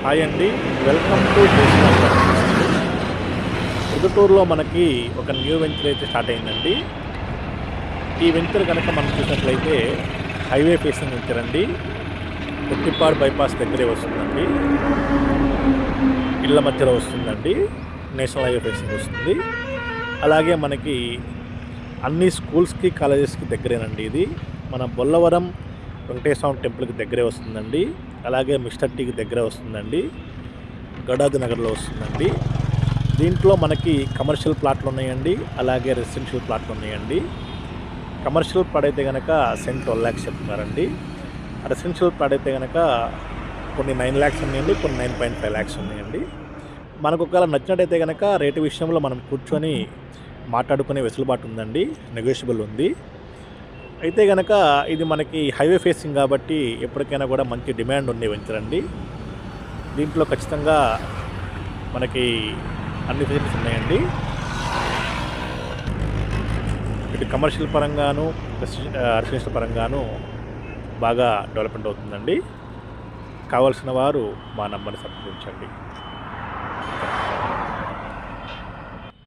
Hi అండి. Welcome to national gardens. ప్రొద్దుటూరులో మనకి ఒక న్యూ వెంచర్ అయితే స్టార్ట్ అయిందండి. ఈ వెంచర్ కనుక మనం చూసినట్లయితే హైవే ఫేసింగ్ వెంచర్ అండి. కొట్టిపాడు బైపాస్ దగ్గరే వస్తుందండి. ఇళ్ళ మధ్యలో వస్తుందండి. నేషనల్ హైవే ఫేసింగ్ వస్తుంది. అలాగే మనకి అన్ని స్కూల్స్కి కాలేజెస్కి దగ్గరేనండి ఇది. మన బొల్లవరం వెంకటేశ్వర స్వామి టెంపుల్కి దగ్గరే వస్తుందండి. అలాగే మిస్టర్ టీకి దగ్గరే వస్తుందండి. గడాది నగర్లో వస్తుందండి. దీంట్లో మనకి కమర్షియల్ ప్లాట్లు ఉన్నాయండి, అలాగే రెసిడెన్షియల్ ప్లాట్లు ఉన్నాయండి. కమర్షియల్ ప్లాట్ అయితే కనుక సెంట్ 12 lakhs చెప్తున్నారండి. రెసిడెన్షియల్ ప్లాట్ అయితే కనుక కొన్ని 9 lakhs ఉన్నాయండి, కొన్ని 9.5 lakhs ఉన్నాయండి. మనకు ఒకవేళ నచ్చినట్టయితే కనుక రేటు విషయంలో మనం కూర్చొని మాట్లాడుకునే వెసులుబాటు ఉందండి, నెగోషియబుల్ ఉంది. అయితే కనుక ఇది మనకి హైవే ఫేసింగ్ కాబట్టి ఎప్పటికైనా కూడా మంచి డిమాండ్ ఉండే వెంచర్ అండి. దీంట్లో ఖచ్చితంగా మనకి అన్ని ఫెసిలిటీస్ ఉన్నాయండి. ఇటు కమర్షియల్ పరంగాను రెసిడెన్షియల్ పరంగాను బాగా డెవలప్మెంట్ అవుతుందండి. కావాల్సిన వారు మా నంబర్ని సంప్రదించండి.